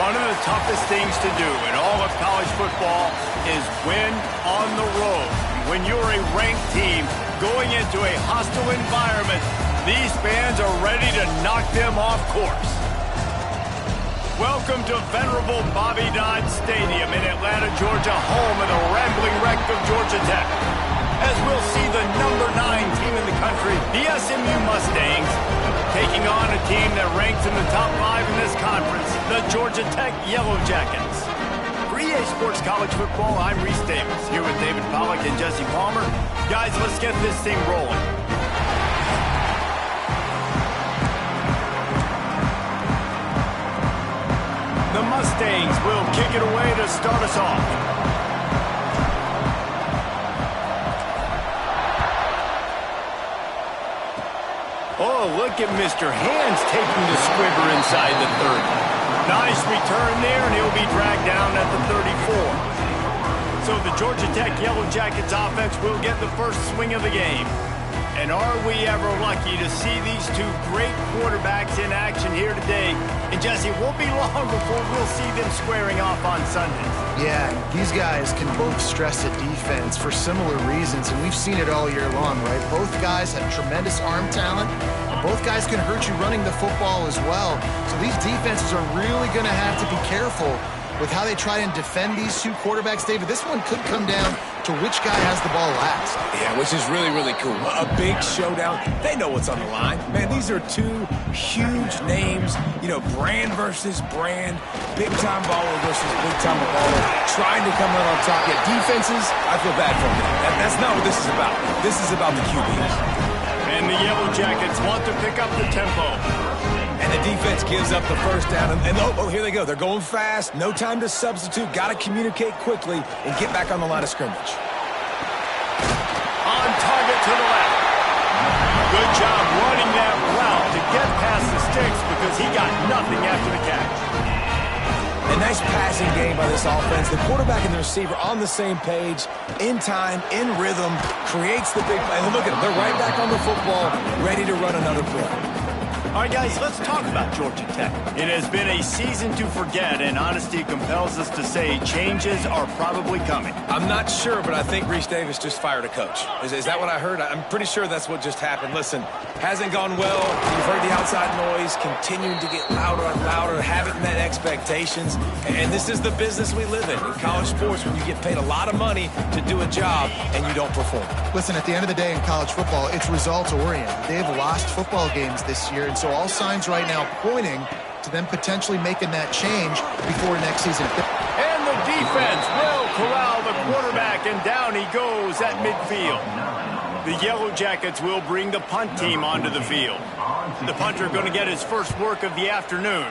One of the toughest things to do in all of college football is win on the road. When you're a ranked team going into a hostile environment, these fans are ready to knock them off course. Welcome to venerable Bobby Dodd Stadium in Atlanta, Georgia, home of the rambling wreck of Georgia Tech. As we'll see the number 9 team in the country, the SMU Mustangs, taking on a team that ranks in the top 5 in this conference, the Georgia Tech Yellow Jackets. For EA Sports College Football, I'm Reese Davis, here with David Pollack and Jesse Palmer. Guys, let's get this thing rolling. The Mustangs will kick it away to start us off. Oh, look at Mr. Hands taking the squibber inside the 30. Nice return there, and he'll be dragged down at the 34. So the Georgia Tech Yellow Jackets offense will get the first swing of the game. And are we ever lucky to see these two great quarterbacks in action here today. And Jesse, it won't be long before we'll see them squaring off on Sundays. Yeah, these guys can both stress at defense for similar reasons, and we've seen it all year long, right? Both guys have tremendous arm talent. Both guys can hurt you running the football as well. So these defenses are really going to have to be careful with how they try and defend these two quarterbacks. David, this one could come down to which guy has the ball last. Yeah, which is really, really cool. A big showdown. They know what's on the line. Man, these are two huge names. You know, brand versus brand. Big-time baller versus big-time baller. Trying to come out on top. Yeah, defenses, I feel bad for them. That's not what this is about. This is about the QBs. And the Yellow Jackets want to pick up the tempo. And the defense gives up the first down. And oh, here they go. They're going fast. No time to substitute. Got to communicate quickly and get back on the line of scrimmage. On target to the left. Good job running that route to get past the sticks because he got nothing after the catch. A nice passing game by this offense. The quarterback and the receiver on the same page, in time, in rhythm, creates the big play. And look at them. They're right back on the football, ready to run another play. All right, guys, let's talk about Georgia Tech. It has been a season to forget, and honesty compels us to say changes are probably coming. I'm not sure, but I think Reese Davis just fired a coach. Is that what I heard? I'm pretty sure that's what just happened. Listen, hasn't gone well. You've heard the outside noise, continuing to get louder and louder, haven't met expectations. And this is the business we live in college sports, when you get paid a lot of money to do a job and you don't perform. Listen, at the end of the day in college football, it's results-oriented. They've lost football games this year, and so all signs right now pointing to them potentially making that change before next season. And the defense will corral the quarterback, and down he goes at midfield. The Yellow Jackets will bring the punt team onto the field. The punter going to get his first work of the afternoon.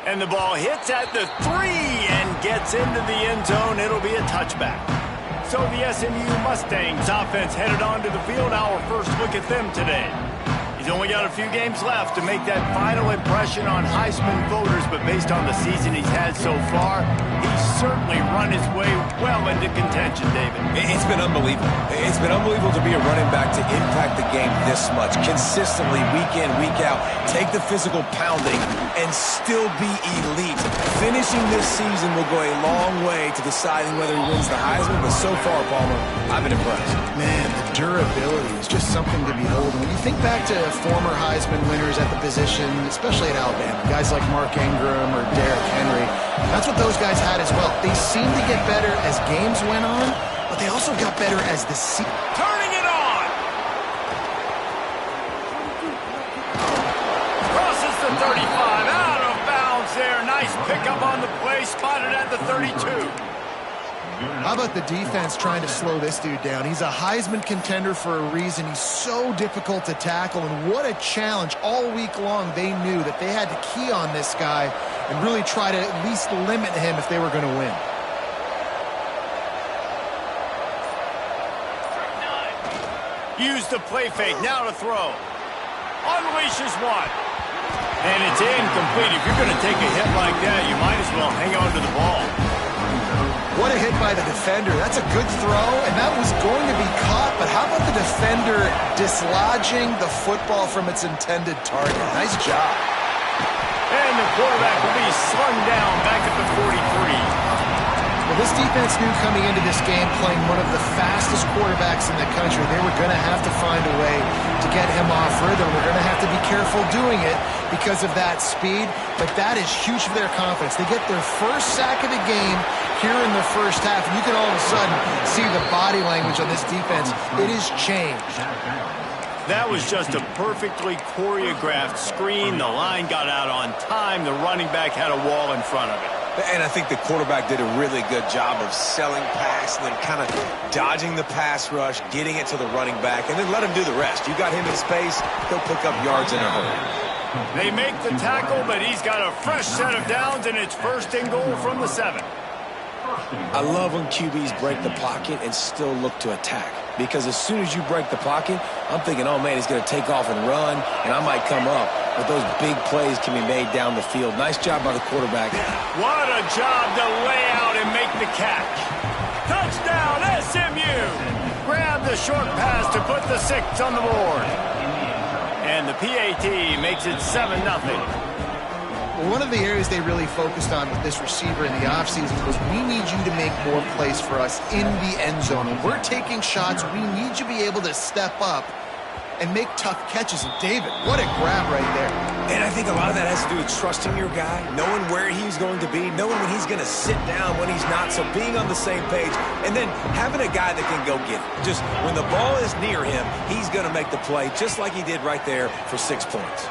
And the ball hits at the 3 and gets into the end zone. It'll be a touchback. So the SMU Mustangs offense headed onto the field. Our first look at them today. He's only got a few games left to make that final impression on Heisman voters, but based on the season he's had so far, he's certainly run his way well into contention, David. It's been unbelievable. It's been unbelievable to be a running back to impact the game this much, consistently, week in, week out, take the physical pounding, and still be elite. Finishing this season will go a long way to deciding whether he wins the Heisman, but so far, Palmer, I've been impressed. Man, the durability is just something to behold. When you think back to former Heisman winners at the position, especially at Alabama, guys like Mark Ingram or Derrick Henry, that's what those guys had as well. They seemed to get better as games went on, but they also got better as the season. Turning it on! Crosses the 35, out of bounds there. Nice pickup on the play, spotted at the 32. How about the defense trying to slow this dude down? He's a Heisman contender for a reason. He's so difficult to tackle, and what a challenge. All week long, they knew that they had to key on this guy and really try to at least limit him if they were going to win. Use the play fake, now to throw. Unleashes one. And it's incomplete. If you're going to take a hit like that, you might as well hang on to the ball. What a hit by the defender. That's a good throw, and that was going to be caught, but how about the defender dislodging the football from its intended target? Nice job. And the quarterback will be slung down back at the 43. Well, this defense knew coming into this game, playing one of the fastest quarterbacks in the country, they were going to have to find a way to get him off rhythm. They're going to have to be careful doing it because of that speed, but that is huge for their confidence. They get their first sack of the game here in the first half, and you can all of a sudden see the body language on this defense. It has changed. That was just a perfectly choreographed screen. The line got out on time. The running back had a wall in front of it. And I think the quarterback did a really good job of selling pass and then kind of dodging the pass rush, getting it to the running back, and then let him do the rest. You got him in space, he'll pick up yards in a hurry. They make the tackle, but he's got a fresh set of downs, and it's first and goal from the 7. I love when QBs break the pocket and still look to attack. Because as soon as you break the pocket, I'm thinking, oh, man, he's going to take off and run, and I might come up. But those big plays can be made down the field. Nice job by the quarterback. What a job to lay out and make the catch. Touchdown, SMU! Grab the short pass to put the 6 on the board. And the PAT makes it 7-0. Well, one of the areas they really focused on with this receiver in the offseason was we need you to make more plays for us in the end zone. When we're taking shots, we need you to be able to step up and make tough catches. And David, what a grab right there. And I think a lot of that has to do with trusting your guy, knowing where he's going to be, knowing when he's going to sit down, when he's not, so being on the same page, and then having a guy that can go get it. Just when the ball is near him, he's going to make the play, just like he did right there for 6 points.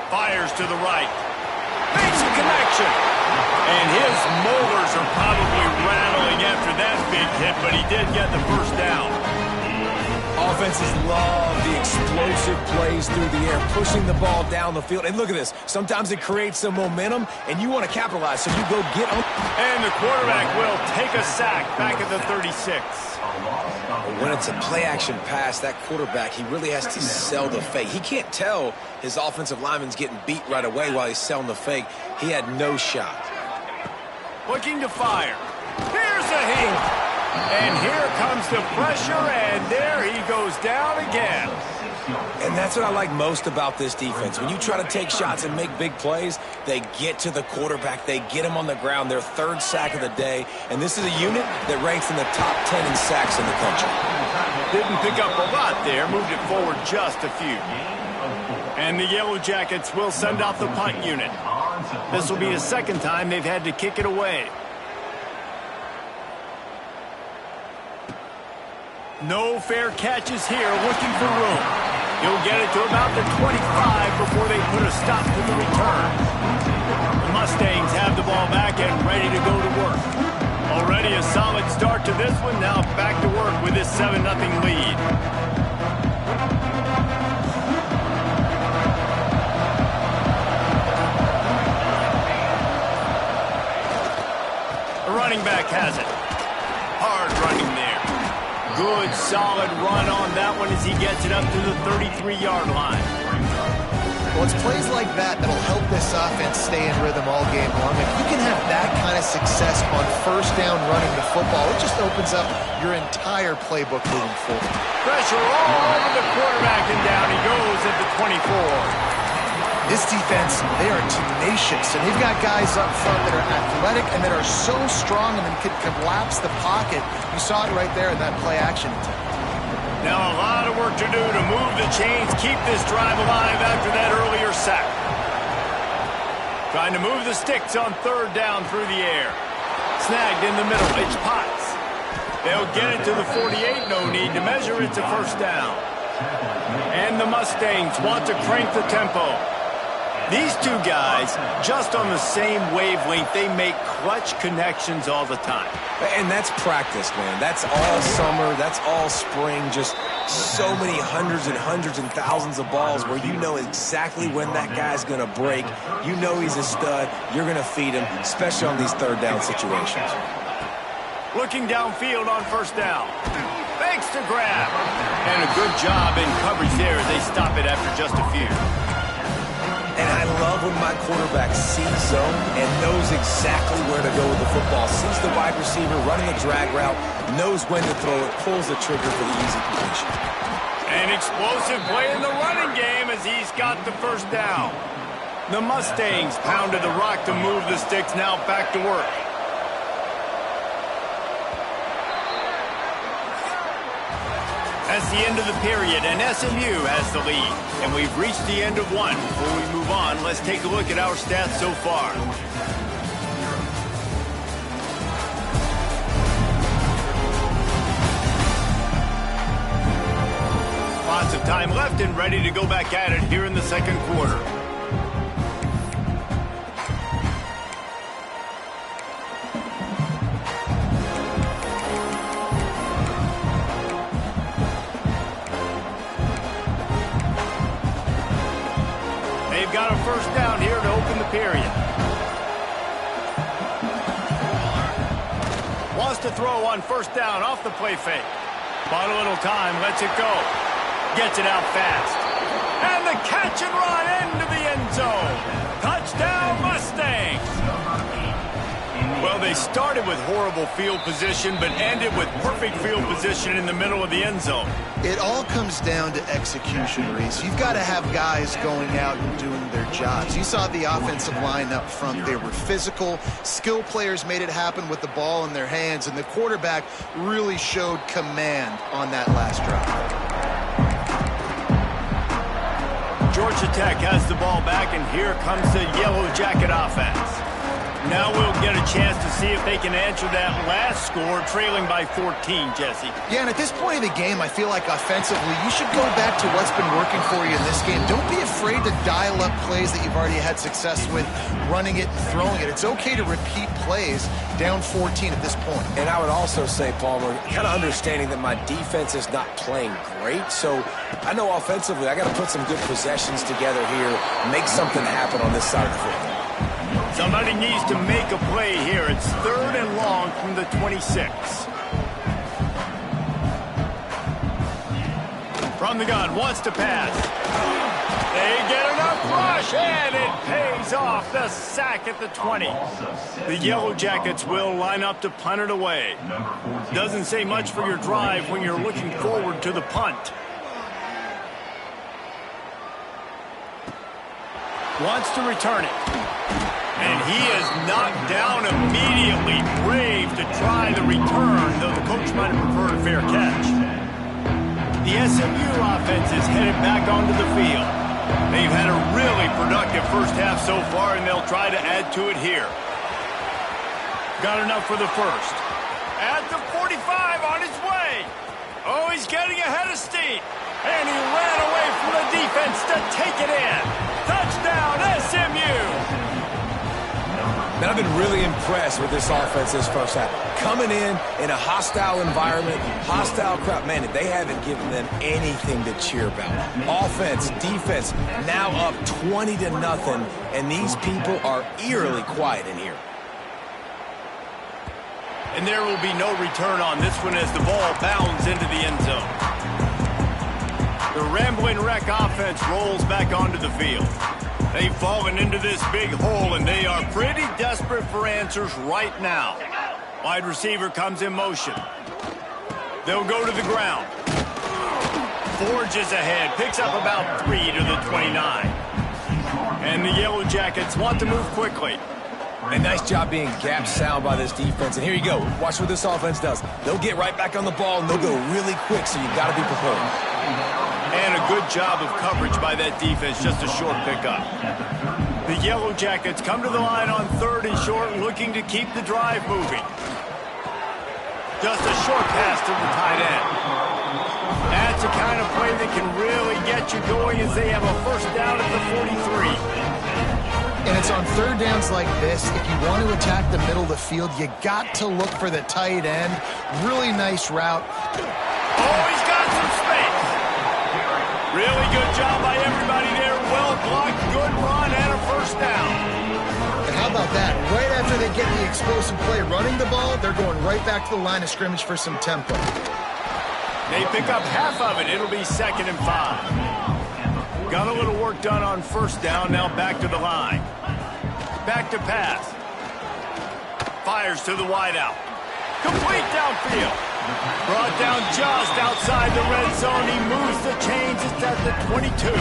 Fires to the right. Makes a connection. And his molars are probably rattling after that big hit, but he did get the first down. Offenses love the explosive plays through the air, pushing the ball down the field. And look at this. Sometimes it creates some momentum, and you want to capitalize, so you go get them. And the quarterback will take a sack back at the 36. When it's a play-action pass, that quarterback, he really has to sell the fake. He can't tell his offensive lineman's getting beat right away while he's selling the fake. He had no shot. Looking to fire. Here's a hit. And here comes the pressure, and there he goes down again. And that's what I like most about this defense. When you try to take shots and make big plays, they get to the quarterback. They get him on the ground, their 3rd sack of the day. And this is a unit that ranks in the top 10 in sacks in the country. Didn't pick up a lot there, moved it forward just a few. And the Yellow Jackets will send out the punt unit. This will be the 2nd time they've had to kick it away. No fair catches here, looking for room. He'll get it to about the 25 before they put a stop to the return. The Mustangs have the ball back and ready to go to work. Already a solid start to this one, now back to work with this 7-0 lead. The running back has it. Hard running there. Good, solid run on that one as he gets it up to the 33-yard line. Well, it's plays like that that'll help this offense stay in rhythm all game long. If you can have that kind of success on first down running the football, it just opens up your entire playbook moving forward. Pressure all over the quarterback, and down he goes at the 24. This defense, they are tenacious, and they've got guys up front that are athletic and that are so strong and then can collapse the pocket. You saw it right there in that play-action attempt. Now a lot of work to do to move the chains, keep this drive alive after that earlier sack. Trying to move the sticks on 3rd down through the air. Snagged in the middle, it's Potts. They'll get it to the 48, no need to measure, it's a first down. And the Mustangs want to crank the tempo. These two guys, just on the same wavelength, they make clutch connections all the time. And that's practice, man. That's all summer. That's all spring. Just so many hundreds and thousands of balls where you know exactly when that guy's going to break. You know he's a stud. You're going to feed him, especially on these 3rd down situations. Looking downfield on 1st down. Thanks to grab. And a good job in coverage there as they stop it after just a few. And I love when my quarterback sees zone and knows exactly where to go with the football. Sees the wide receiver running a drag route, knows when to throw it, pulls the trigger for the easy completion. An explosive play in the running game as he's got the first down. The Mustangs pounded the rock to move the sticks, now back to work. That's the end of the period, and SMU has the lead. And we've reached the end of one. Before we move on, let's take a look at our stats so far. Lots of time left and ready to go back at it here in the second quarter. They've got a first down here to open the period. Wants to throw on first down off the play fake. Bought a little time, lets it go. Gets it out fast. And the catch and run into the end zone. Touchdown Mustangs. Well, they started with horrible field position, but ended with perfect field position in the middle of the end zone. It all comes down to execution, Reese. You've got to have guys going out and doing their jobs. You saw the offensive line up front. They were physical. Skill players made it happen with the ball in their hands, and the quarterback really showed command on that last drive. Georgia Tech has the ball back, and here comes the Yellow Jacket offense. Now we'll get a chance to see if they can answer that last score, trailing by 14, Jesse. Yeah, and at this point in the game, I feel like offensively, you should go back to what's been working for you in this game. Don't be afraid to dial up plays that you've already had success with, running it and throwing it. It's okay to repeat plays down 14 at this point. And I would also say, Palmer, kind of understanding that my defense is not playing great, so I know offensively I got to put some good possessions together here, make something happen on this side of the football. Somebody needs to make a play here. It's 3rd and long from the 26. From the gun, wants to pass. They get enough rush, and it pays off. The sack at the 20. The Yellow Jackets will line up to punt it away. Doesn't say much for your drive when you're looking forward to the punt. Wants to return it. And he is knocked down immediately. Brave to try the return, though the coach might have preferred a fair catch. The SMU offense is headed back onto the field. They've had a really productive first half so far, and they'll try to add to it here. Got enough for the first. At the 45, on his way. Oh, he's getting ahead of steam. And he ran away from the defense to take it in. Touchdown, SMU! Man, I've been really impressed with this offense this first half. Coming in a hostile environment, hostile crowd. Man, they haven't given them anything to cheer about. Offense, defense, now up 20-0, and these people are eerily quiet in here. And there will be no return on this one as the ball bounds into the end zone. The Ramblin' Wreck offense rolls back onto the field. They've fallen into this big hole, and they are pretty desperate for answers right now. Wide receiver comes in motion. They'll go to the ground. Forges ahead, picks up about 3 to the 29. And the Yellow Jackets want to move quickly. A nice job being gap sound by this defense. And here you go. Watch what this offense does. They'll get right back on the ball, and they'll go really quick, so you've got to be prepared. And a good job of coverage by that defense, just a short pickup. The Yellow Jackets come to the line on 3rd and short, looking to keep the drive moving. Just a short pass to the tight end. That's the kind of play that can really get you going as they have a first down at the 43. And it's on 3rd downs like this. If you want to attack the middle of the field, you got to look for the tight end. Really nice route. Oh, he's got some space. Really good job by everybody there. Well blocked, good run, and a first down. And how about that? Right after they get the explosive play running the ball, they're going right back to the line of scrimmage for some tempo. They pick up half of it. It'll be 2nd and 5. Got a little work done on first down, now back to the line. Back to pass. Fires to the wideout. Complete downfield. Brought down just outside the red zone. He moves the chains. It's at the 22.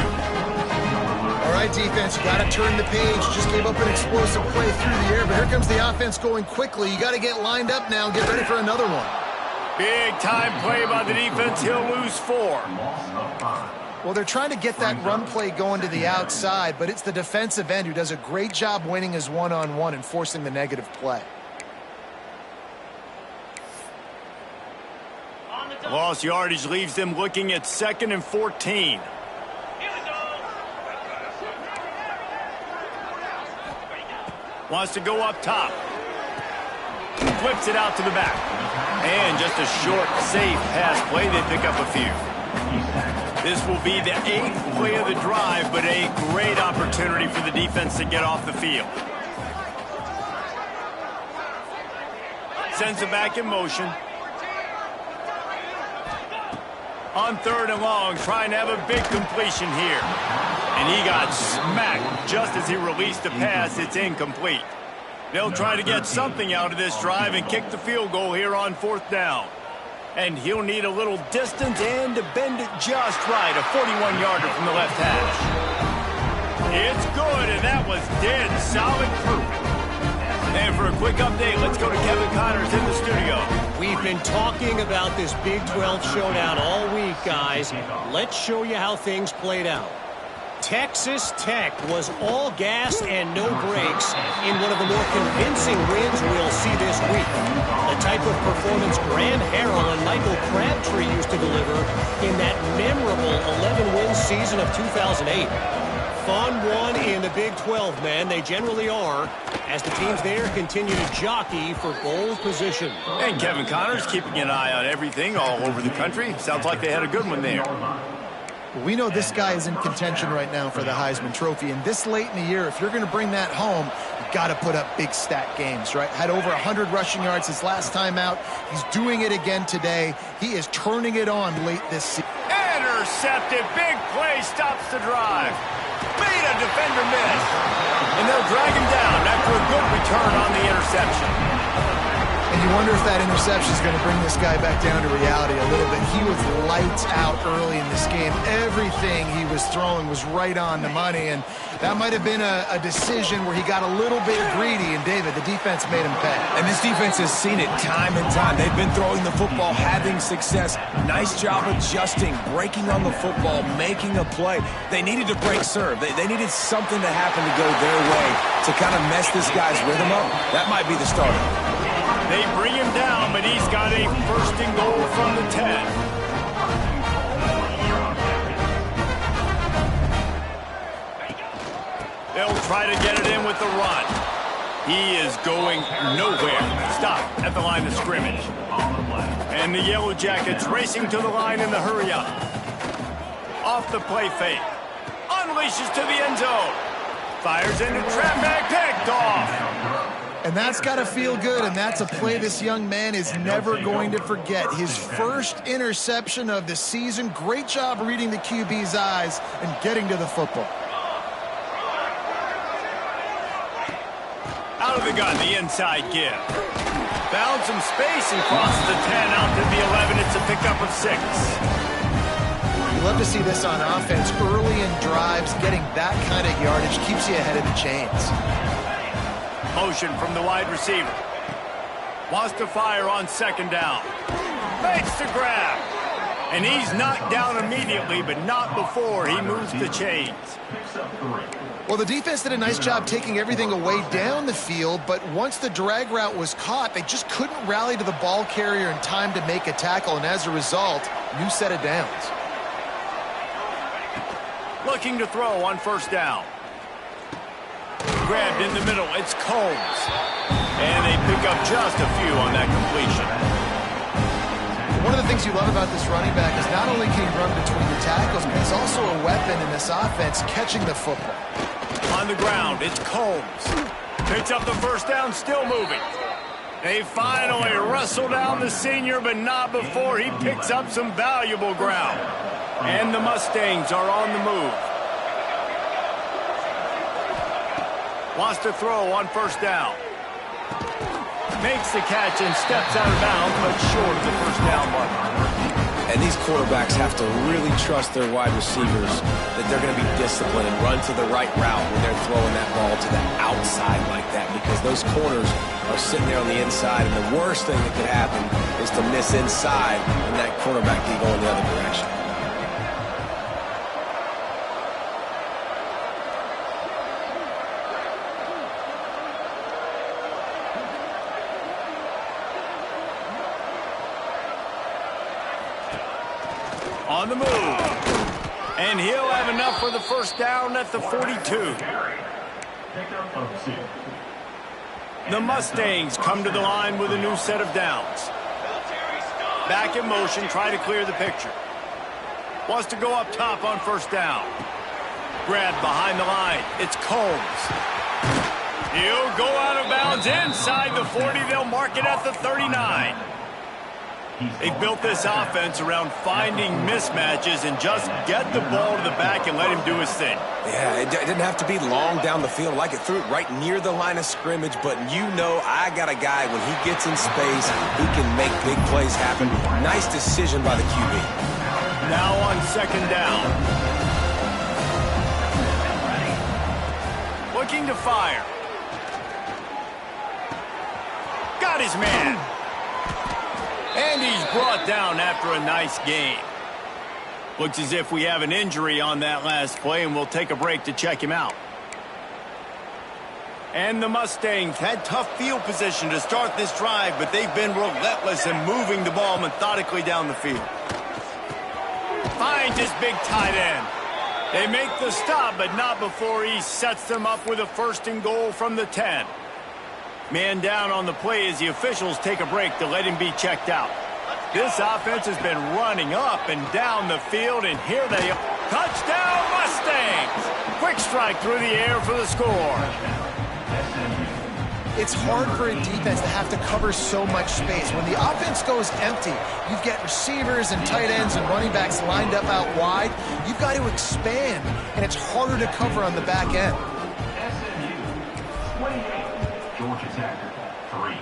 All right, defense, you got to turn the page. Just gave up an explosive play through the air, but here comes the offense going quickly. You got to get lined up now and get ready for another one. Big time play by the defense. He'll lose 4. Well, they're trying to get that run play going to the outside, but it's the defensive end who does a great job winning his one-on-one and forcing the negative play. Lost yardage leaves them looking at 2nd and 14. Wants to go up top. Flips it out to the back. And just a short, safe pass play. They pick up a few. This will be the 8th play of the drive, but a great opportunity for the defense to get off the field. Sends it back in motion. On 3rd and long, trying to have a big completion here. And he got smacked just as he released the pass. It's incomplete. They'll try to get something out of this drive and kick the field goal here on 4th down. And he'll need a little distance and to bend it just right. A 41-yarder from the left hash. It's good, and that was dead solid proof. And for a quick update, let's go to Kevin Connors in the studio. We've been talking about this Big 12 showdown all week, guys. Let's show you how things played out. Texas Tech was all gas and no brakes in one of the more convincing wins we'll see this week. The type of performance Graham Harrell and Michael Crabtree used to deliver in that memorable 11-win season of 2008. Fun one in the Big 12, man. They generally are, as the teams there continue to jockey for bowl position. And Kevin Connors keeping an eye on everything all over the country. Sounds like they had a good one there. We know this guy is in contention right now for the Heisman Trophy, and this late in the year, if you're going to bring that home, you've got to put up big stat games, right? Had over 100 rushing yards his last time out. He's doing it again today. He is turning it on late this season. Intercepted. Big play stops the drive. Made a defender miss. And they'll drag him down after a good return on the interception. And you wonder if that interception is going to bring this guy back down to reality a little bit. He was lights out early in this game. Everything he was throwing was right on the money, and that might have been a decision where he got a little bit greedy, and David, the defense made him pay. And this defense has seen it time and time. They've been throwing the football, having success. Nice job adjusting, breaking on the football, making a play. They needed to break serve. They needed something to happen to go their way to kind of mess this guy's rhythm up. That might be the starter. They bring him down, but he's got a 1st and goal from the 10. They'll try to get it in with the run. He is going nowhere. Stop at the line of scrimmage. And the Yellow Jackets racing to the line in the hurry up. Off the play fake. Unleashes to the end zone. Fires into traffic. Picked off. And that's got to feel good, and that's a play this young man is never going to forget. His first interception of the season. Great job reading the QB's eyes and getting to the football. Out of the gun, the inside give. Found some space and crosses the 10 out to the 11. It's a pickup of 6. You love to see this on offense. Early in drives, getting that kind of yardage keeps you ahead of the chains. Motion from the wide receiver. Wants to fire on 2nd down. Makes the grab. And he's knocked down immediately, but not before he moves the chains. Well, the defense did a nice job taking everything away down the field, but once the drag route was caught, they just couldn't rally to the ball carrier in time to make a tackle, and as a result, new set of downs. Looking to throw on 1st down. Grabbed in the middle, it's Combs. And they pick up just a few on that completion. One of the things you love about this running back is not only can he run between the tackles, but he's also a weapon in this offense, catching the football. On the ground, it's Combs. Picks up the 1st down, still moving. They finally wrestle down the senior, but not before he picks up some valuable ground. And the Mustangs are on the move. Wants to throw on first down. Makes the catch and steps out of bounds, but short of the first down mark. And these quarterbacks have to really trust their wide receivers that they're going to be disciplined and run to the right route when they're throwing that ball to the outside like that, because those corners are sitting there on the inside, and the worst thing that could happen is to miss inside and that quarterback can go in the other direction. On the move. And he'll have enough for the first down at the 42. The Mustangs come to the line with a new set of downs. Back in motion, try to clear the picture. Wants to go up top on first down. Grabbed behind the line. It's Combs. He'll go out of bounds inside the 40. They'll mark it at the 39. They've built this offense around finding mismatches and just get the ball to the back and let him do his thing. Yeah, it didn't have to be long down the field. Like it threw it right near the line of scrimmage, but you know I got a guy when he gets in space, he can make big plays happen. Nice decision by the QB. Now on second down. Looking to fire. Got his man. And he's brought down after a nice game. Looks as if we have an injury on that last play, and we'll take a break to check him out. And the Mustangs had tough field position to start this drive, but they've been relentless in moving the ball methodically down the field. Finds his big tight end. They make the stop, but not before he sets them up with a first and goal from the 10. Man down on the play as the officials take a break to let him be checked out. This offense has been running up and down the field, and here they are. Touchdown, Mustangs! Quick strike through the air for the score. It's hard for a defense to have to cover so much space. When the offense goes empty, you get receivers and tight ends and running backs lined up out wide. You've got to expand, and it's harder to cover on the back end. Georgia Tech, 3.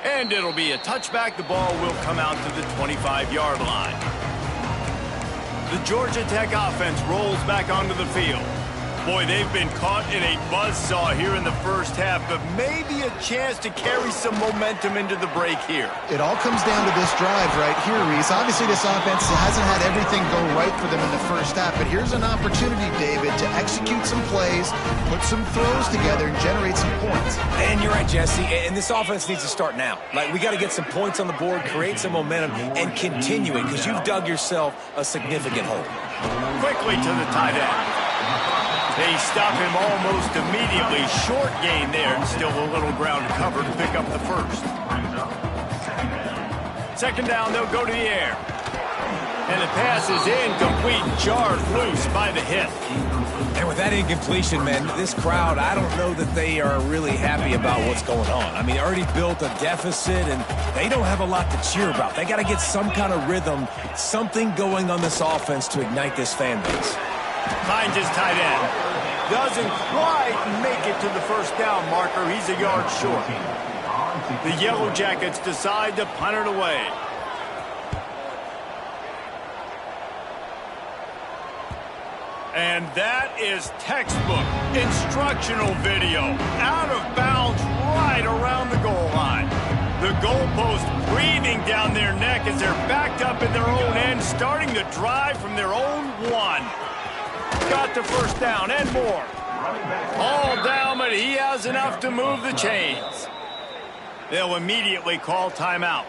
And it'll be a touchback. The ball will come out to the 25-yard line. The Georgia Tech offense rolls back onto the field. Boy, they've been caught in a buzzsaw here in the first half, but maybe a chance to carry some momentum into the break here. It all comes down to this drive right here, Reese. Obviously, this offense hasn't had everything go right for them in the first half, but here's an opportunity, David, to execute some plays, put some throws together, and generate some points. And you're right, Jesse, and this offense needs to start now. Like, we got to get some points on the board, create some momentum, and continue it, because you've dug yourself a significant hole. Quickly to the tight end. They stop him almost immediately. Short gain there, and still a little ground to cover to pick up the first. Second down, they'll go to the air. And the pass is incomplete, jarred loose by the hip. And with that incompletion, man, this crowd, I don't know that they are really happy about what's going on. I mean, already built a deficit, and they don't have a lot to cheer about. They got to get some kind of rhythm, something going on this offense to ignite this fan base. Finds his tight end. Doesn't quite make it to the first down marker. He's a yard short. The Yellow Jackets decide to punt it away. And that is textbook instructional video. Out of bounds right around the goal line. The goalpost breathing down their neck as they're backed up in their own end, starting the drive from their own one. Got the first down and more. All down, but he has enough to move the chains. They'll immediately call timeout.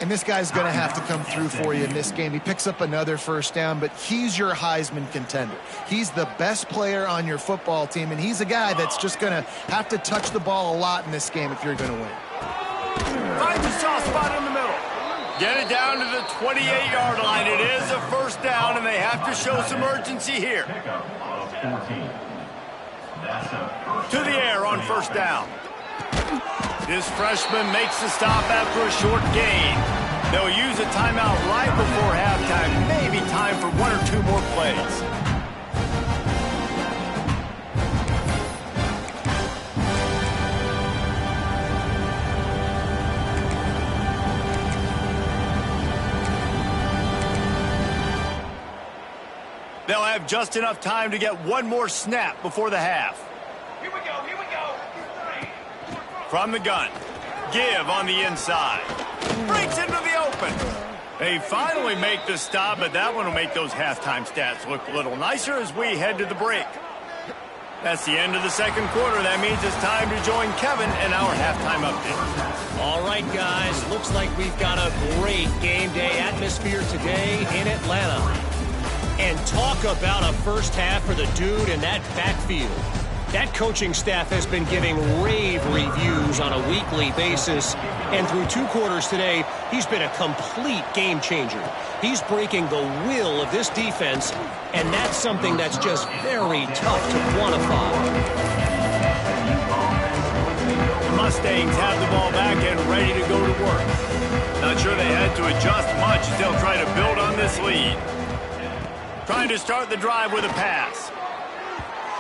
And this guy's going to have to come through for you in this game. He picks up another first down, but he's your Heisman contender. He's the best player on your football team, and he's a guy that's just going to have to touch the ball a lot in this game if you're going to win. Finds a soft spot in the middle. Get it down to the 28-yard line. It is a first down, and they have to show some urgency here. To the air on first down. This freshman makes the stop after a short gain. They'll use a timeout right before halftime. Maybe time for one or two more plays. They'll have just enough time to get one more snap before the half. Here we go. From the gun. Give on the inside. Breaks into the open. They finally make the stop, but that one will make those halftime stats look a little nicer as we head to the break. That's the end of the second quarter. That means it's time to join Kevin in our halftime update. All right, guys. Looks like we've got a great game day atmosphere today in Atlanta. And talk about a first half for the dude in that backfield. That coaching staff has been giving rave reviews on a weekly basis. And through 2 quarters today, he's been a complete game changer. He's breaking the will of this defense, and that's something that's just very tough to quantify. The Mustangs have the ball back and ready to go to work. Not sure they had to adjust much as they'll try to build on this lead. Trying to start the drive with a pass.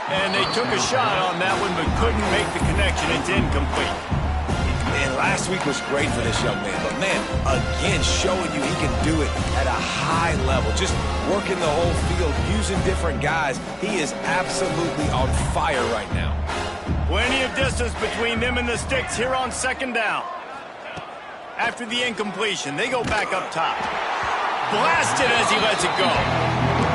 And they took a shot on that one, but couldn't make the connection. It's incomplete. And last week was great for this young man. But, man, again, showing you he can do it at a high level. Just working the whole field, using different guys. He is absolutely on fire right now. Plenty of distance between them and the sticks here on second down. After the incompletion, they go back up top. Blasted as he lets it go.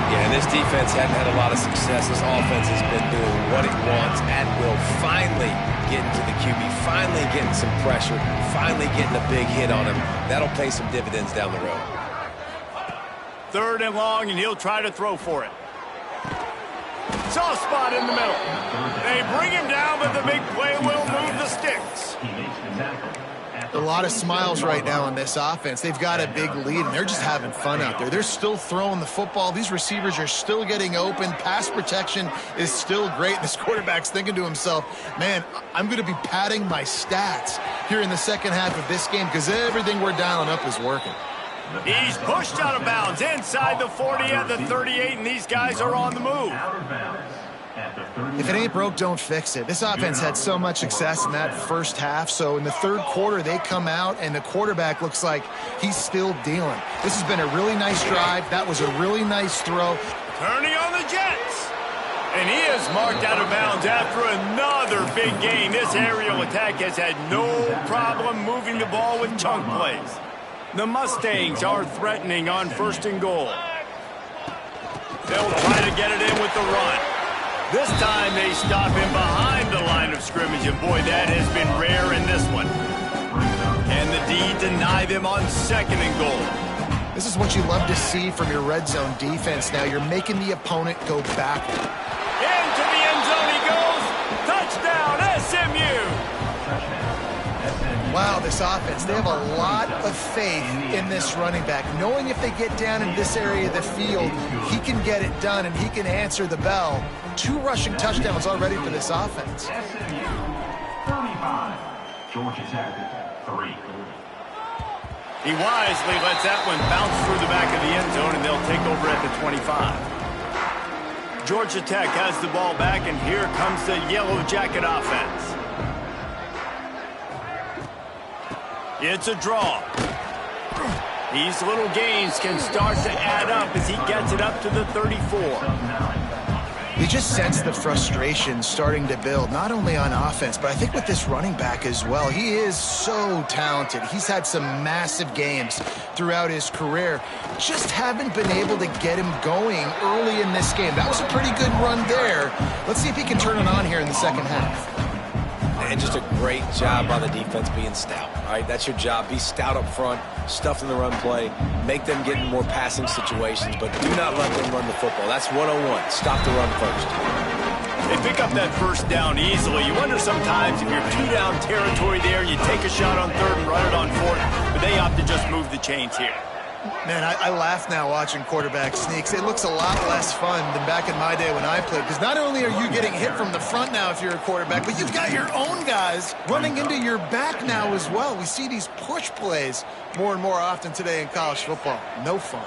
Yeah, this defense hadn't had a lot of success. This offense has been doing what it wants and will finally get into the QB, finally getting some pressure, finally getting a big hit on him. That'll pay some dividends down the road. 3rd and long, and he'll try to throw for it. Soft spot in the middle. They bring him down, but the big play will move the sticks. A lot of smiles right now on this offense. They've got a big lead, and they're just having fun out there. They're still throwing the football. These receivers are still getting open. Pass protection is still great. This quarterback's thinking to himself, man, I'm going to be padding my stats here in the second half of this game because everything we're dialing up is working. He's pushed out of bounds inside the 40 at the 38, and these guys are on the move. If it ain't broke, don't fix it. This offense had so much success in that first half, so in the 3rd quarter, they come out, and the quarterback looks like he's still dealing. This has been a really nice drive. That was a really nice throw. Turning on the Jets. And he is marked out of bounds after another big gain. This aerial attack has had no problem moving the ball with chunk plays. The Mustangs are threatening on 1st and goal. They'll try to get it in with the run. This time they stop him behind the line of scrimmage, and boy, that has been rare in this one. And the D deny them on 2nd and goal. This is what you love to see from your red zone defense now. You're making the opponent go backward. Into the end zone he goes. Touchdown, SMU. Wow, this offense, they have a lot of faith in this running back, knowing if they get down in this area of the field, he can get it done and he can answer the bell. 2 rushing touchdowns already for this offense. SMU 35, Georgia Tech 3. He wisely lets that one bounce through the back of the end zone, and they'll take over at the 25. Georgia Tech has the ball back, and here comes the Yellow Jacket offense. It's a draw. These little gains can start to add up as he gets it up to the 34. You just sense the frustration starting to build, not only on offense, but I think with this running back as well. He is so talented. He's had some massive games throughout his career. Just haven't been able to get him going early in this game. That was a pretty good run there. Let's see if he can turn it on here in the second half. And just a great job by the defense being stout. All right, that's your job. Be stout up front, stuff in the run play, make them get in more passing situations, but do not let them run the football. That's 101. Stop the run first. They pick up that first down easily. You wonder sometimes if you're 2-down territory there, you take a shot on 3rd and run it on 4th, but they opt to just move the chains here. Man, I laugh now watching quarterback sneaks. It looks a lot less fun than back in my day when I played, because not only are you getting hit from the front now if you're a quarterback, but you've got your own guys running into your back now as well. We see these push plays more and more often today in college football. No fun.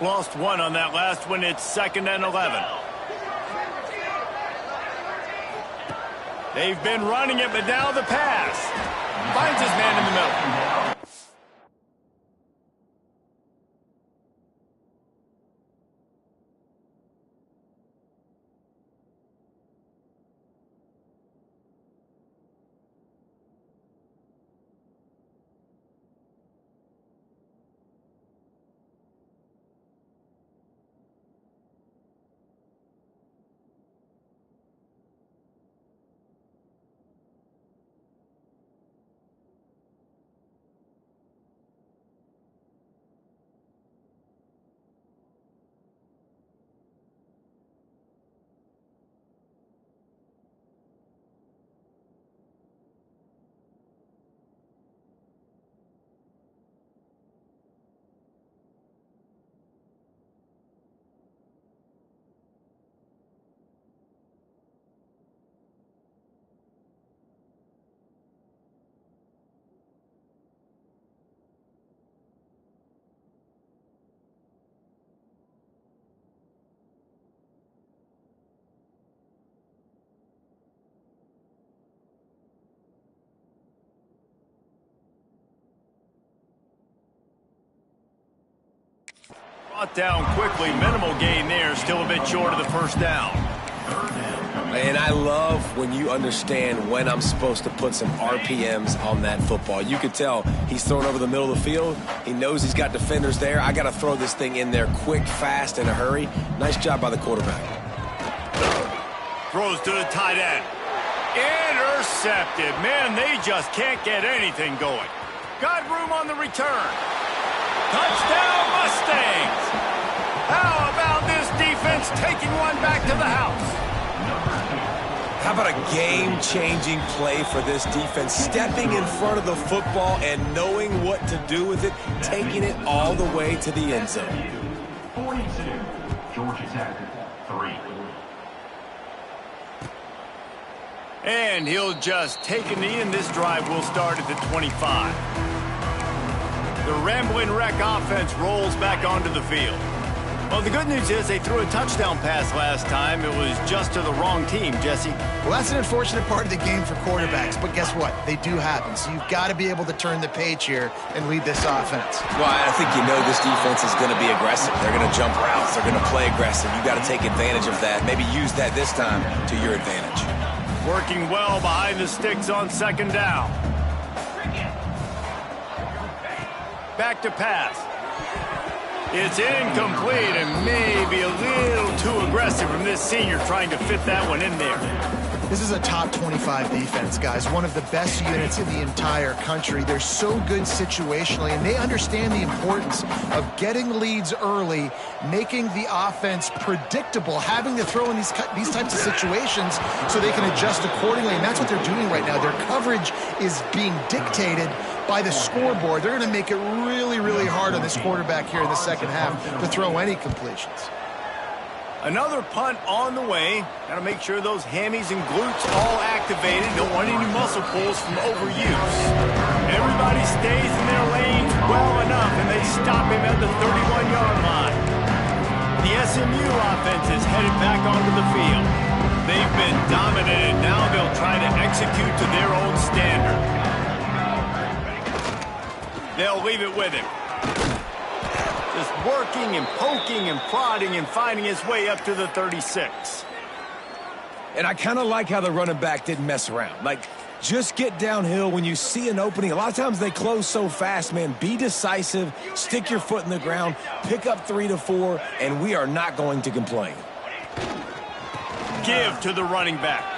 Lost 1 on that last one. It's 2nd and 11. They've been running it, but now the pass. Finds his man in the middle. Brought down quickly. Minimal gain there. Still a bit short of the first down. And I love when you understand when I'm supposed to put some RPMs on that football. You could tell he's throwing over the middle of the field. He knows he's got defenders there. I got to throw this thing in there quick, fast, in a hurry. Nice job by the quarterback. Throws to the tight end. Intercepted. Man, they just can't get anything going. Got room on the return. Touchdown, Mustangs. How about this defense taking one back to the house? How about a game-changing play for this defense? Stepping in front of the football and knowing what to do with it, taking it all the way to the end zone. 42, Georgia Tech, 3. And he'll just take a knee, and this drive will start at the 25. The Rambling Wreck offense rolls back onto the field. Well, the good news is they threw a touchdown pass last time. It was just to the wrong team, Jesse. Well, that's an unfortunate part of the game for quarterbacks, but guess what? They do happen. So you've got to be able to turn the page here and lead this offense. Well, I think you know this defense is going to be aggressive. They're going to jump routes. They're going to play aggressive. You've got to take advantage of that. Maybe use that this time to your advantage. Working well behind the sticks on second down. Back to pass. It's incomplete and maybe a little too aggressive from this senior trying to fit that one in there. This is a top 25 defense, guys. One of the best units in the entire country. They're so good situationally, and they understand the importance of getting leads early, making the offense predictable, having to throw in these types of situations so they can adjust accordingly, and that's what they're doing right now. Their coverage is being dictated by the scoreboard. They're going to make it really, really hard on this quarterback here in the second half to throw any completions. Another punt on the way. Got to make sure those hammies and glutes all activated. Don't want any muscle pulls from overuse. Everybody stays in their lanes well enough, and they stop him at the 31-yard line. The SMU offense is headed back onto the field. They've been dominated. Now they'll try to execute to their own standard. They'll leave it with him. Just working and poking and prodding and finding his way up to the 36. And I kind of like how the running back didn't mess around. Like, just get downhill when you see an opening. A lot of times they close so fast, man. Be decisive, stick your foot in the ground, pick up 3 to 4, and we are not going to complain. Give to the running back.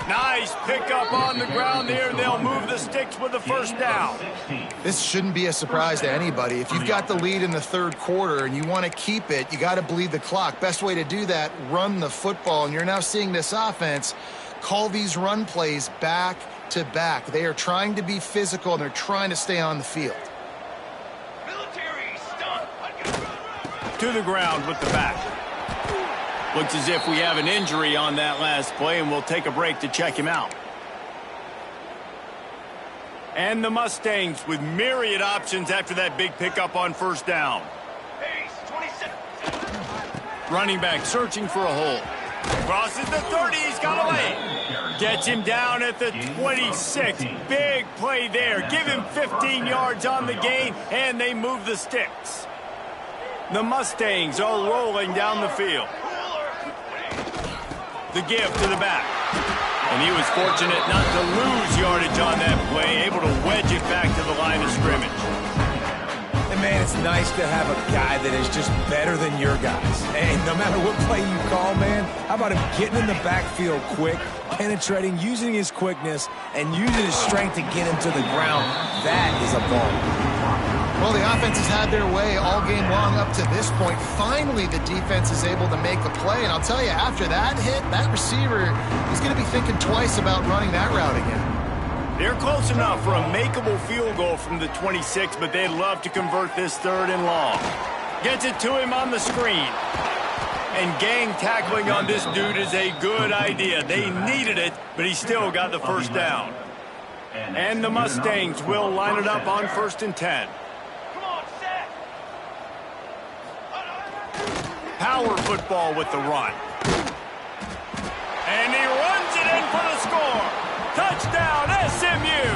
Nice pickup on the ground there. They'll move the sticks with the first down. This shouldn't be a surprise to anybody. If you've got the lead in the third quarter and you want to keep it, you got to bleed the clock. Best way to do that, run the football. And you're now seeing this offense call these run plays back to back. They are trying to be physical, and they're trying to stay on the field. To the ground with the back. Looks as if we have an injury on that last play, and we'll take a break to check him out. And the Mustangs with myriad options after that big pickup on first down. Running back searching for a hole. Crosses the 30, he's got a lane. Gets him down at the 26. Big play there. Give him 15 yards on the gain, and they move the sticks. The Mustangs are rolling down the field. The give to the back. And he was fortunate not to lose yardage on that play, able to wedge it back to the line of scrimmage. And, man, it's nice to have a guy that is just better than your guys. And no matter what play you call, man, how about him getting in the backfield quick, penetrating, using his quickness, and using his strength to get him to the ground? That is a ball. Well, the offense has had their way all game long up to this point. Finally, the defense is able to make a play. And I'll tell you, after that hit, that receiver is going to be thinking twice about running that route again. They're close enough for a makeable field goal from the 26, but they'd love to convert this third and long. Gets it to him on the screen. And gang tackling on this dude is a good idea. They needed it, but he still got the first down. And the Mustangs will line it up on 1st and 10. Power football with the run. And he runs it in for the score. Touchdown, SMU.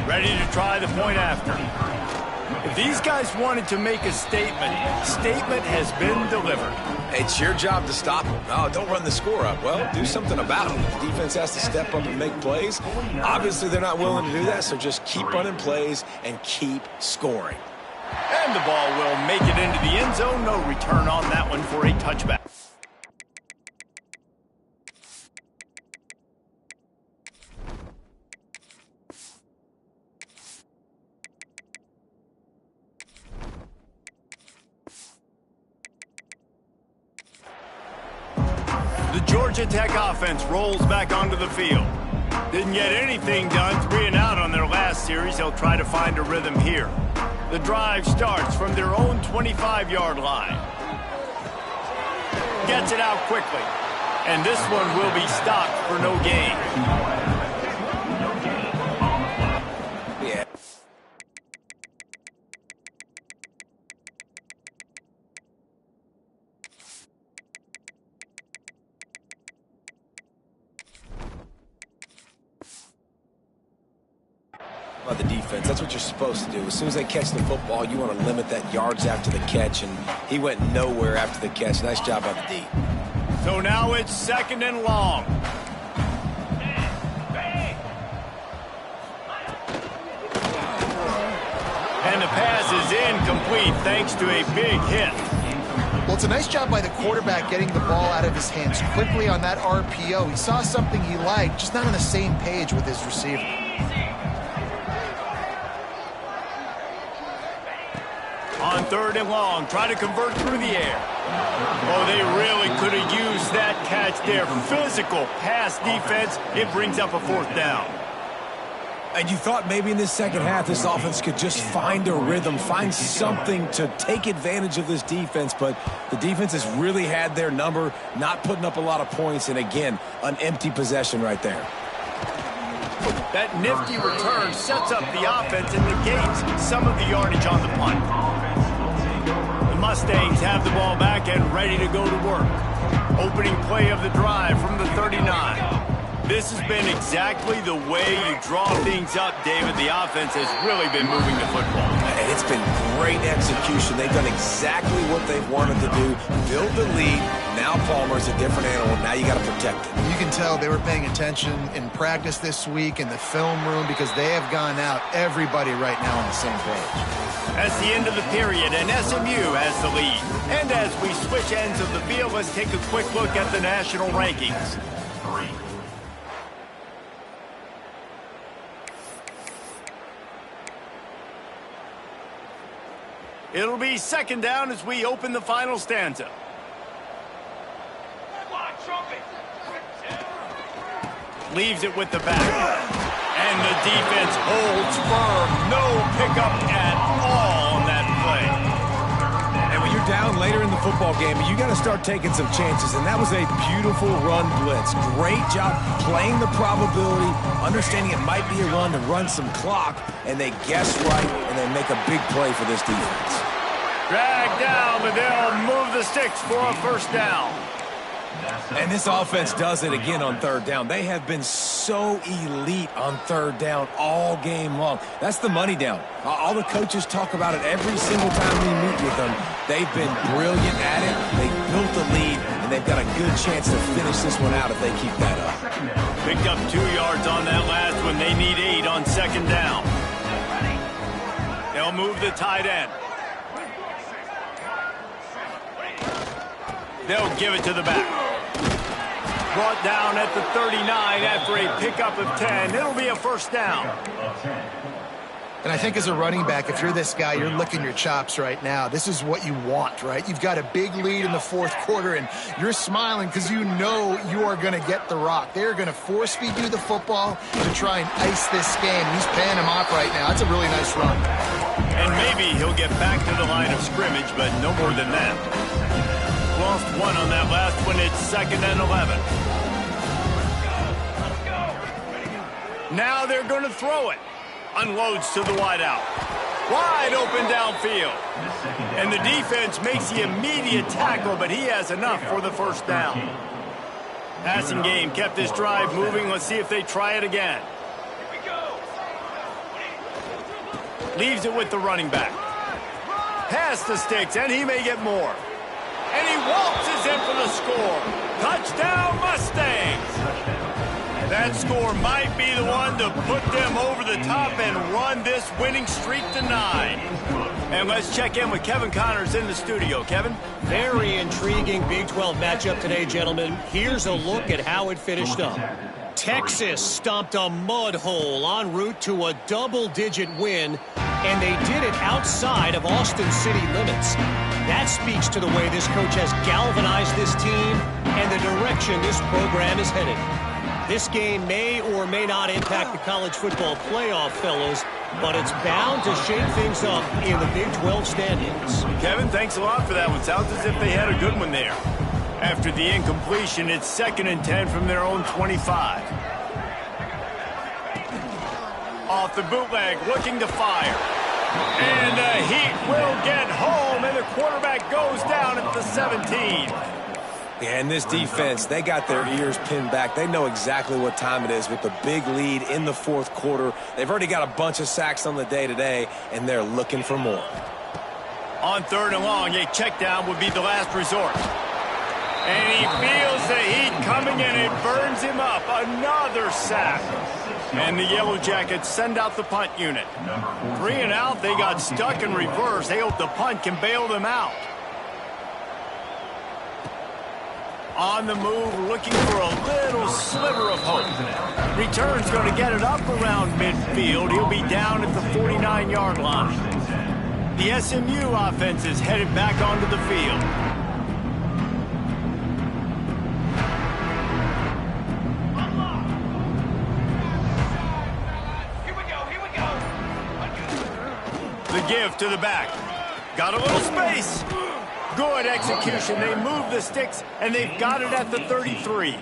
Ready to try the point after. If these guys wanted to make a statement has been delivered. It's your job to stop them. Oh, don't run the score up. Well, do something about it. The defense has to step up and make plays. Obviously, they're not willing to do that, so just keep running plays and keep scoring. And the ball will make it into the end zone. No return on that one for a touchback. The Georgia Tech offense rolls back onto the field. Didn't get anything done, 3 and out on their last series. They'll try to find a rhythm here. The drive starts from their own 25-yard line. Gets it out quickly. And this one will be stopped for no gain. Yeah. About the defense, that's what you're supposed to do. As soon as they catch the football, you want to limit that yards after the catch, and he went nowhere after the catch. Nice job by the D. So now it's 2nd and long. And the pass is incomplete thanks to a big hit. Well, it's a nice job by the quarterback getting the ball out of his hands quickly on that RPO. He saw something he liked, just not on the same page with his receiver. On 3rd and long, try to convert through the air. Oh, they really could have used that catch there. Physical pass defense. It brings up a 4th down. And you thought maybe in this second half this offense could just find a rhythm, find something to take advantage of this defense, but the defense has really had their number, not putting up a lot of points, and again, an empty possession right there. That nifty return sets up the offense and negates some of the yardage on the punt. The Mustangs have the ball back and ready to go to work. Opening play of the drive from the 39. This has been exactly the way you draw things up, David. The offense has really been moving the football. And it's been great execution. They've done exactly what they've wanted to do. Build the lead. Now Palmer's a different animal. Now you got to protect it. You can tell they were paying attention in practice this week in the film room because they have gone out, everybody right now on the same page. That's the end of the period, and SMU has the lead. And as we switch ends of the field, let's take a quick look at the national rankings. 3. It'll be 2nd down as we open the final stanza. Leaves it with the back. And the defense holds firm. No pickup at all on that play. And when you're down later in the football game, you got to start taking some chances, and that was a beautiful run blitz. Great job playing the probability, understanding it might be a run to run some clock, and they guess right, and they make a big play for this defense. Dragged down, but they'll move the sticks for a 1st down. And this offense does it again on 3rd down. They have been so elite on 3rd down all game long. That's the money down. All the coaches talk about it every single time we meet with them. They've been brilliant at it. They built the lead, and they've got a good chance to finish this one out if they keep that up. Picked up 2 yards on that last one. They need 8 on 2nd down. They'll move the tight end. They'll give it to the back. Brought down at the 39 after a pickup of 10. It'll be a 1st down. And I think as a running back, if you're this guy, you're licking your chops right now. This is what you want, right? You've got a big lead in the 4th quarter, and you're smiling because you know you are going to get the rock. They're going to force feed you the football to try and ice this game. He's paying him off right now. That's a really nice run. And maybe he'll get back to the line of scrimmage, but no more than that. Lost 1 on that last one. It's 2nd and 11. Now they're going to throw it. Unloads to the wideout. Wide open downfield. And the defense makes the immediate tackle, but he has enough for the 1st down. Passing game kept this drive moving. Let's see if they try it again. Leaves it with the running back. past the sticks, and he may get more. And he waltzes in for the score. Touchdown, Mustangs! That score might be the one to put them over the top and run this winning streak to 9. And let's check in with Kevin Connors in the studio. Kevin? Very intriguing Big 12 matchup today, gentlemen. Here's a look at how it finished up. Texas stomped a mud hole en route to a double-digit win, and they did it outside of Austin city limits. That speaks to the way this coach has galvanized this team and the direction this program is headed. This game may or may not impact the college football playoff, fellows, but it's bound to shake things up in the Big 12 standings. Kevin, thanks a lot for that one. Sounds as if they had a good one there. After the incompletion, it's 2nd and 10 from their own 25. Off the bootleg, looking to fire. And the Heat will get home, and the quarterback goes down at the 17. Yeah, and this defense, they got their ears pinned back. They know exactly what time it is with the big lead in the 4th quarter. They've already got a bunch of sacks on the day today, and they're looking for more. On 3rd and long, a check down would be the last resort. And he feels the heat coming, and it burns him up. Another sack. And the Yellow Jackets send out the punt unit. 3 and out, they got stuck in reverse. They hope the punt can bail them out. On the move, looking for a little sliver of hope. Return's going to get it up around midfield. He'll be down at the 49-yard line. The SMU offense is headed back onto the field. The give to the back. Got a little space. Good execution. They move the sticks, and they've got it at the 33.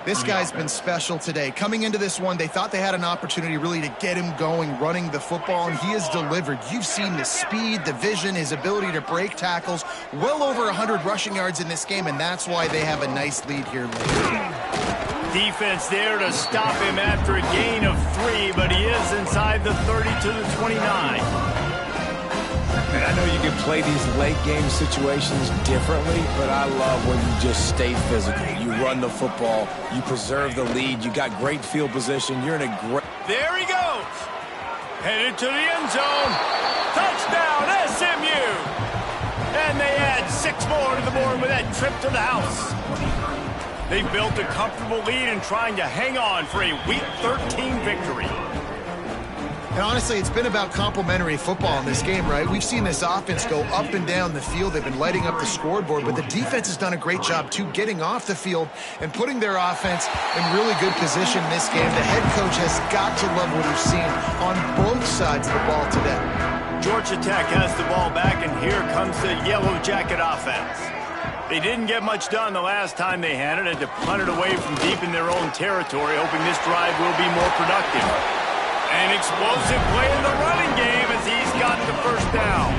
This guy's been special today. Coming into this one, they thought they had an opportunity really to get him going, running the football, and he has delivered. You've seen the speed, the vision, his ability to break tackles. Well over 100 rushing yards in this game, and that's why they have a nice lead here late. Defense there to stop him after a gain of 3, but he is inside the 30 to the 29. And I know you can play these late game situations differently, but I love when you just stay physical. You run the football, you preserve the lead, you got great field position, you're in a great... There he goes! Headed to the end zone. Touchdown, SMU! And they add 6 more to the board with that trip to the house. They built a comfortable lead and trying to hang on for a Week 13 victory. And honestly, it's been about complementary football in this game, right? We've seen this offense go up and down the field. They've been lighting up the scoreboard, but the defense has done a great job, too, getting off the field and putting their offense in really good position in this game. The head coach has got to love what he's seen on both sides of the ball today. Georgia Tech has the ball back, and here comes the Yellow Jacket offense. They didn't get much done the last time they had it, and to punt it away from deep in their own territory, hoping this drive will be more productive. An explosive play in the running game as he's got the first down.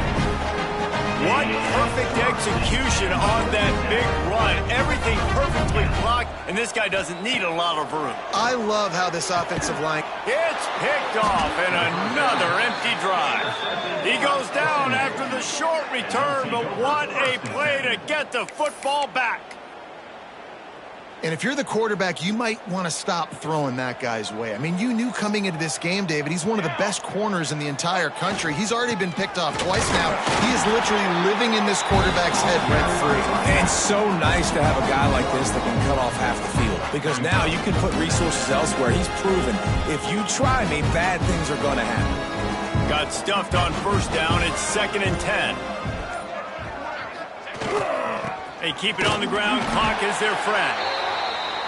What perfect execution on that big run. Everything perfectly blocked, and this guy doesn't need a lot of room. I love how this offensive line... It's picked off, and another empty drive. He goes down after the short return, but what a play to get the football back. And if you're the quarterback, you might want to stop throwing that guy's way. I mean, you knew coming into this game, David, he's one of the best corners in the entire country. He's already been picked off twice now. He is literally living in this quarterback's head rent-free. And it's so nice to have a guy like this that can cut off half the field, because now you can put resources elsewhere. He's proven, if you try me, bad things are going to happen. Got stuffed on first down. It's 2nd and 10. They keep it on the ground. Clock is their friend.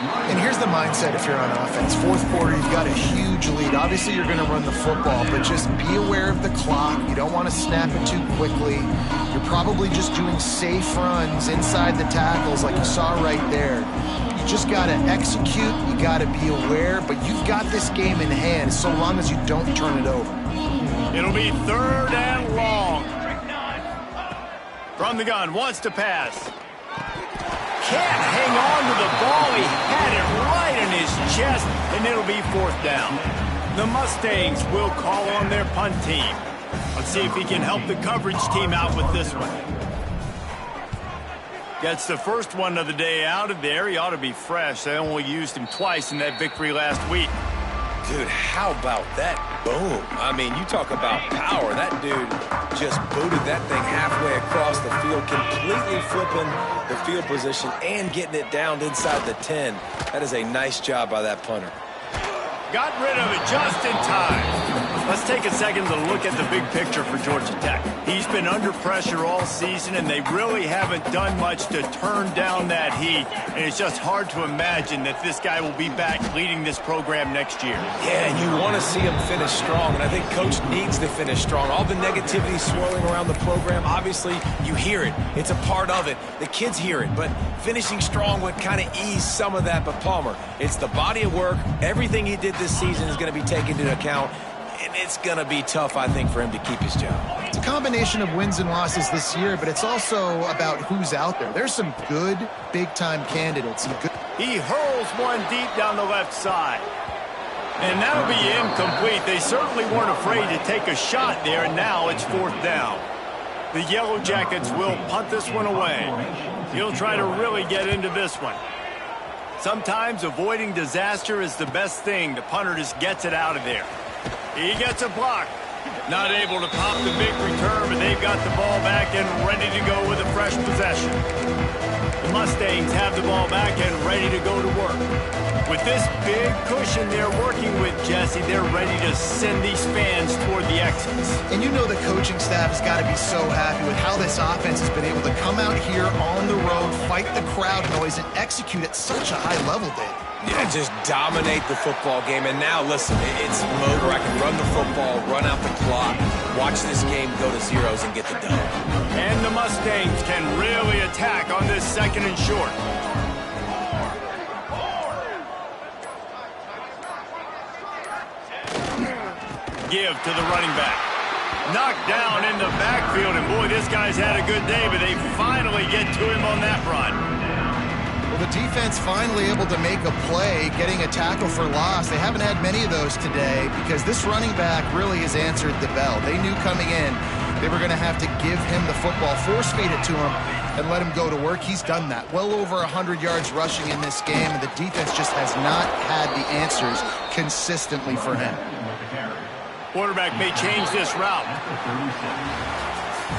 And here's the mindset if you're on offense. 4th quarter, you've got a huge lead. Obviously, you're going to run the football, but just be aware of the clock. You don't want to snap it too quickly. You're probably just doing safe runs inside the tackles like you saw right there. You just got to execute. You got to be aware, but you've got this game in hand so long as you don't turn it over. It'll be 3rd and long. From the gun, wants to pass. Can't hang on to the ball. He had it right in his chest, and it'll be 4th down. The Mustangs will call on their punt team. Let's see if he can help the coverage team out with this one. Gets the first one of the day out of there. He ought to be fresh. They only used him twice in that victory last week. Dude, how about that boom? I mean, you talk about power. That dude just booted that thing halfway across the field, completely flipping the field position and getting it down inside the 10. That is a nice job by that punter. Got rid of it just in time. Let's take a second to look at the big picture for Georgia Tech. He's been under pressure all season, and they really haven't done much to turn down that heat. And it's just hard to imagine that this guy will be back leading this program next year. Yeah, and you want to see him finish strong, and I think Coach needs to finish strong. All the negativity swirling around the program, obviously, you hear it. It's a part of it. The kids hear it, but finishing strong would kind of ease some of that. But Palmer, it's the body of work. Everything he did this season is going to be taken into account. And it's going to be tough, I think, for him to keep his job. It's a combination of wins and losses this year, but it's also about who's out there. There's some good big-time candidates. He hurls one deep down the left side. And that'll be incomplete. They certainly weren't afraid to take a shot there, and now it's 4th down. The Yellow Jackets will punt this one away. He'll try to really get into this one. Sometimes avoiding disaster is the best thing. The punter just gets it out of there. He gets a block. Not able to pop the big return, but they've got the ball back and ready to go with a fresh possession. The Mustangs have the ball back and ready to go to work. With this big cushion they're working with, Jesse, they're ready to send these fans toward the exits. And you know the coaching staff has got to be so happy with how this offense has been able to come out here on the road, fight the crowd noise, and execute at such a high level, Dave. Yeah, just dominate the football game. And now, listen, it's mode where I can run the football, run out the clock, watch this game go to zeros and get the dub. And the Mustangs can really attack on this 2nd and short. Give to the running back. Knocked down in the backfield, and boy, this guy's had a good day, but they finally get to him on that run. The defense finally able to make a play, getting a tackle for loss. They haven't had many of those today because this running back really has answered the bell. They knew coming in they were going to have to give him the football, force-feed it to him, and let him go to work. He's done that. Well over 100 yards rushing in this game, and the defense just has not had the answers consistently for him. Quarterback may change this route.